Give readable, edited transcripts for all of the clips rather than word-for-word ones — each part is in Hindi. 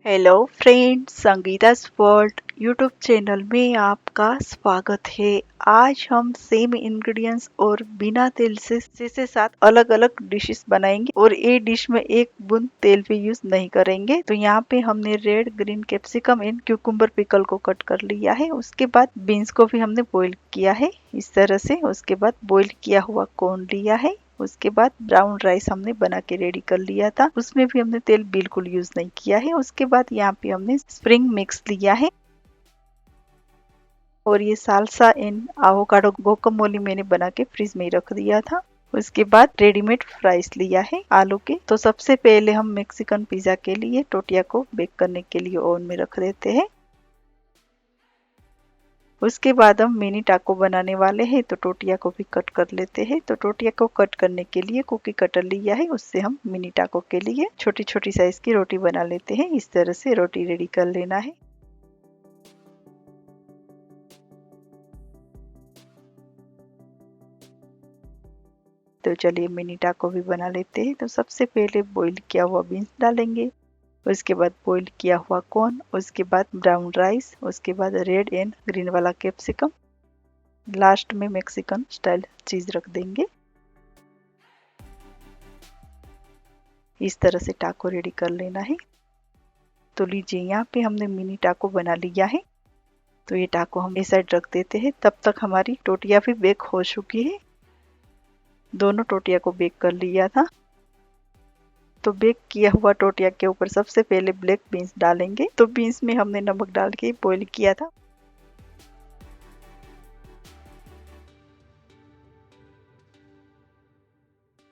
Hello friends, Sangeeta's world YouTube channel में आपका स्वागत है। आज हम सेम इंग्रेडिएंट्स और बिना तेल से साथ अलग अलग डिशेस बनाएंगे और ये डिश में एक बूंद तेल भी यूज नहीं करेंगे। तो यहाँ पे हमने red green capsicum and cucumber pickle को कट कर लिया है। उसके बाद बीन्स को भी हमने बॉईल किया है इस तरह से। उसके बाद बॉईल किया हुआ कॉर्न लिया है। उसके बाद ब्राउन राइस हमने बना के रेडी कर लिया था, उसमें भी हमने तेल बिल्कुल यूज नहीं किया है। उसके बाद यहाँ पे हमने स्प्रिंग मिक्स लिया है और ये सालसा एंड एवोकाडो गुआकामोली मैंने बना के फ्रिज में ही रख दिया था। उसके बाद रेडीमेड फ्राइज लिया है आलू के। तो सबसे पहले हम मेक्सिकन पिज्जा के लिए टोटिया को बेक करने के लिए ओवन में रख देते हैं। उसके बाद हम मिनी टाको बनाने वाले हैं, तो टोटिया को भी कट कर लेते हैं। तो टोटिया को कट करने के लिए कुकी कटर लिया है, उससे हम मिनी टाको के लिए छोटी छोटी साइज की रोटी बना लेते हैं। इस तरह से रोटी रेडी कर लेना है। तो चलिए मिनी टाको भी बना लेते हैं। तो सबसे पहले बॉईल किया हुआ बीन्स डालेंगे, उसके बाद बॉईल किया हुआ कॉर्न, उसके बाद ब्राउन राइस, उसके बाद रेड एंड ग्रीन वाला कैप्सिकम, लास्ट में मेक्सिकन स्टाइल चीज रख देंगे। इस तरह से टाको रेडी कर लेना है। तो लीजिए यहाँ पे हमने मिनी टाको बना लिया है। तो ये टाको हम इस साइड रख देते हैं। तब तक हमारी टोटिया भी बेक हो चुकी है। दोनों टोटिया को बेक कर लिया था। तो बेक किया हुआ टोटिया के ऊपर सबसे पहले ब्लैक बीन्स डालेंगे। तो बीन्स में हमने नमक डाल के बॉईल किया था।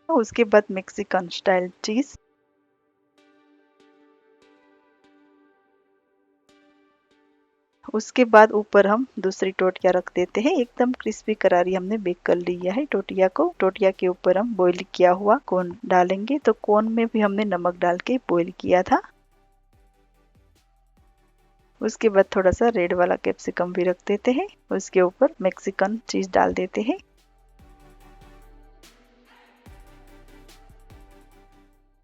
उसके बाद मेक्सिकन स्टाइल चीज, उसके बाद ऊपर हम दूसरी टोटिया रख देते हैं। एकदम क्रिस्पी करारी हमने बेक कर लिया है टोटिया को। टोटिया के ऊपर हम बॉईल किया हुआ कॉर्न डालेंगे। तो कॉर्न में भी हमने नमक डाल के बॉईल किया था। उसके बाद थोड़ा सा रेड वाला कैप्सिकम भी रख देते हैं। उसके ऊपर मेक्सिकन चीज डाल देते हैं।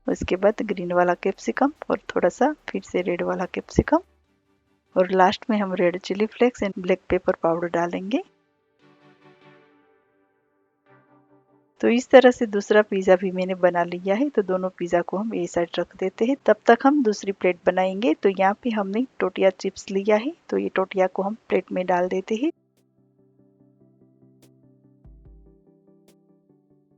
उसके बाद ग्रीन वाला कैप्सिकम और थोड़ा सा फिर से रेड वाला कैप्सिकम, और लास्ट में हम red chili flakes and black pepper powder डालेंगे। तो इस तरह से दूसरा पिज़्ज़ा भी मैंने बना लिया है। तो दोनों पिज़्ज़ा को हम एक साइड रख देते हैं। तब तक हम दूसरी प्लेट बनाएंगे। तो यहाँ पे हमने टोटिया चिप्स लिया है। तो ये टोटिया को हम प्लेट में डाल देते हैं।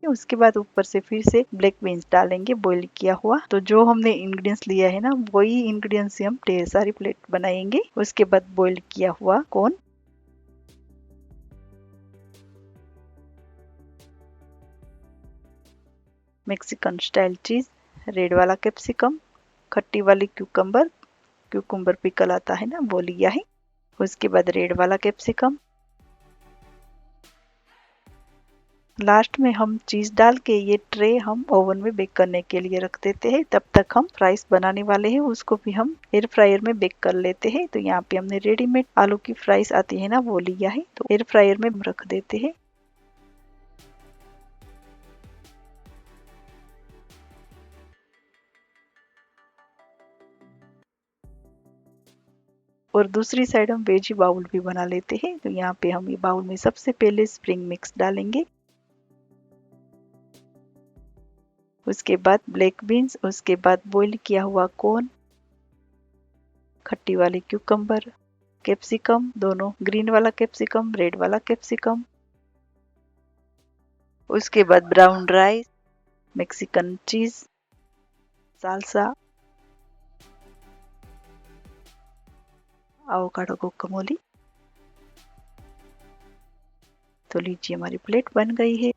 उसके बाद ऊपर से फिर से ब्लैक बीन्स डालेंगे बॉईल किया हुआ। तो जो हमने इंग्रेडिएंट्स लिया है ना, वही इंग्रेडिएंट्स से हम ढेर सारी प्लेट बनाएंगे। उसके बाद बॉईल किया हुआ कॉर्न, मेक्सिकन स्टाइल चीज, रेड वाला कैप्सिकम, खट्टी वाली क्यूकम्बर, क्यूकम्बर पिकल आता है ना, वो लिया है। उसके बाद रेड वाला कैप्सिकम, लास्ट में हम चीज डाल के ये ट्रे हम ओवन में बेक करने के लिए रख देते हैं। तब तक हम फ्राइज बनाने वाले हैं, उसको भी हम एयर फ्रायर में बेक कर लेते हैं। तो यहाँ पे हमने रेडीमेड आलू की फ्राइज आती है ना, वो लिया है। तो एयर फ्रायर में रख देते हैं। और दूसरी साइड हम वेजी बाउल भी बना लेते हैं। तो यहाँ पे हम ये बाउल में सबसे पहले स्प्रिंग मिक्स डालेंगे, उसके बाद ब्लैक बीन्स, उसके बाद बॉईल किया हुआ कॉर्न, खट्टी वाली क्यूकम्बर, कैप्सिकम, दोनों ग्रीन वाला कैप्सिकम, रेड वाला कैप्सिकम, उसके बाद ब्राउन राइस, मेक्सिकन चीज, सालसा, एवोकाडो गुआकामोली। तो लीजिए हमारी प्लेट बन गई है।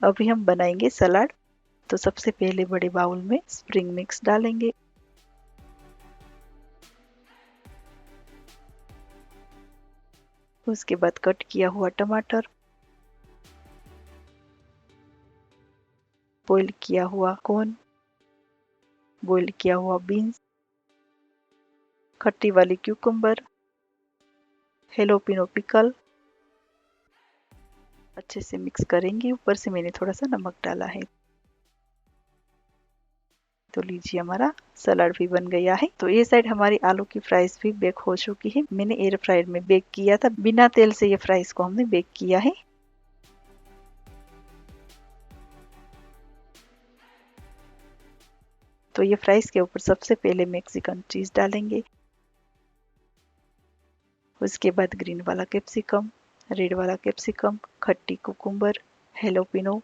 अभी हम बनाएंगे सलाद। तो सबसे पहले बड़े बाउल में स्प्रिंग मिक्स डालेंगे, उसके बाद कट किया हुआ टमाटर, बॉईल किया हुआ कॉर्न, बॉईल किया हुआ बीन्स, खट्टी वाली क्यूकम्बर, हेलोपिनो पिकल, अच्छे से मिक्स करेंगे। ऊपर से मैंने थोड़ा सा नमक डाला है। तो लीजिए हमारा सलाद भी बन गया है। तो ये साइड हमारी आलू की फ्राइज भी बेक हो चुकी है। मैंने एयर फ्रायर में बेक किया था, बिना तेल से ये फ्राइज को हमने बेक किया है। तो ये फ्राइज के ऊपर सबसे पहले मैक्सिकन चीज डालेंगे, उसके बाद ग्रीन वाला कैप्सिकम, रेड वाला कैप्सिकम, खट्टी कुकुम्बर, हेलोपिनो,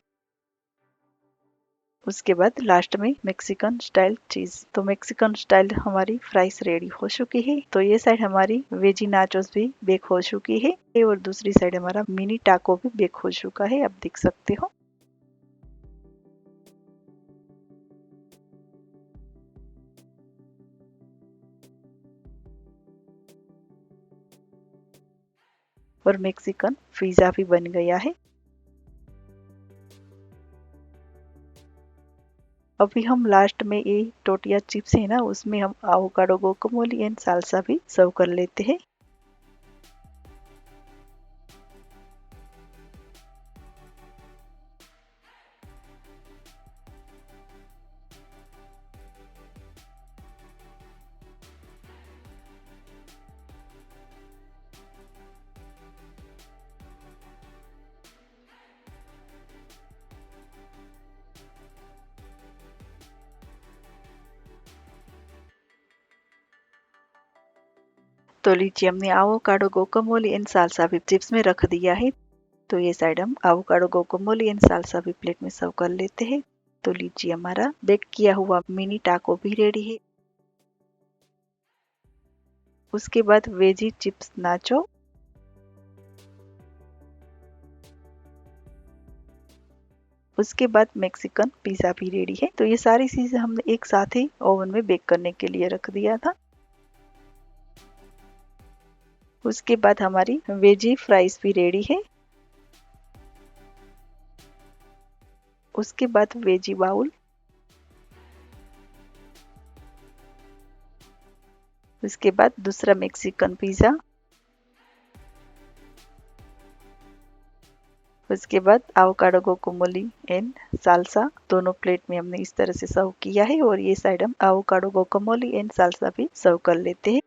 उसके बाद लास्ट में मैक्सिकन स्टाइल चीज। तो मैक्सिकन स्टाइल हमारी फ्राइज रेडी हो चुकी है। तो ये साइड हमारी वेजी नाचोस भी बेक हो चुकी है और दूसरी साइड हमारा मिनी टाको भी बेक हो चुका है, आप देख सकते हो। और मैक्सिकन पिज्जा भी बन गया है। अभी हम लास्ट में ये टोटिया चिप्स है ना, उसमें हम एवोकाडो गुआकामोले एंड साल्सा भी सर्व कर लेते हैं। तो लीजिए हमने एवोकाडो गुआकामोले एंड साल्सा भी चिप्स में रख दिया है। तो ये साइड हम एवोकाडो गुआकामोले एंड साल्सा भी प्लेट में सर्व कर लेते हैं। तो लीजिए हमारा बेक किया हुआ मिनी टाको भी रेडी है। उसके बाद वेजी चिप्स नाचो, उसके बाद मैक्सिकन पिज्जा भी रेडी है। तो ये सारी चीजें हमने एक साथ ही ओवन में बेक करने के लिए रख दिया था। उसके बाद हमारी वेजी फ्राइज भी रेडी है। उसके बाद वेजी बाउल, उसके बाद दूसरा मैक्सिकन पिज्जा, उसके बाद एवोकाडो गुआकामोले एंड साल्सा दोनों प्लेट में हमने इस तरह से सर्व किया है। और ये साइड हम एवोकाडो गुआकामोले एंड साल्सा भी सर्व कर लेते हैं।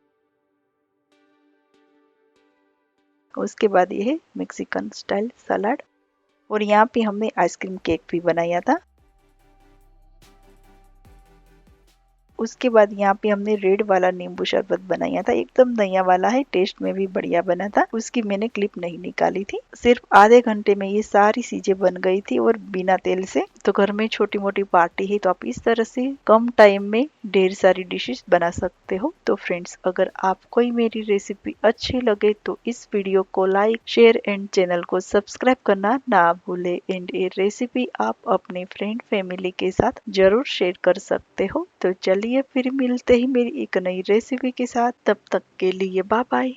उसके बाद ये है मैक्सिकन स्टाइल सलाद। और यहाँ पे हमने आइसक्रीम केक भी बनाया था। उसके बाद यहाँ पे हमने रेड वाला नींबू शरबत बनाया था, एकदम नया वाला है, टेस्ट में भी बढ़िया बना था। उसकी मैंने क्लिप नहीं निकाली थी। सिर्फ आधे घंटे में ये सारी चीजें बन गई थी और बिना तेल से। तो घर में छोटी मोटी पार्टी है तो आप इस तरह से कम टाइम में ढेर सारी डिशेस बना सकते हो। तो फ्रेंड्स, अगर आपको ही मेरी रेसिपी अच्छी लगे तो इस वीडियो को लाइक, शेयर एंड चैनल को सब्सक्राइब करना ना भूले। एंड ये रेसिपी आप अपने फ्रेंड फैमिली के साथ जरूर शेयर कर सकते हो। तो चलिए फिर मिलते ही मेरी एक नई रेसिपी के साथ, तब तक के लिए बाय बाय।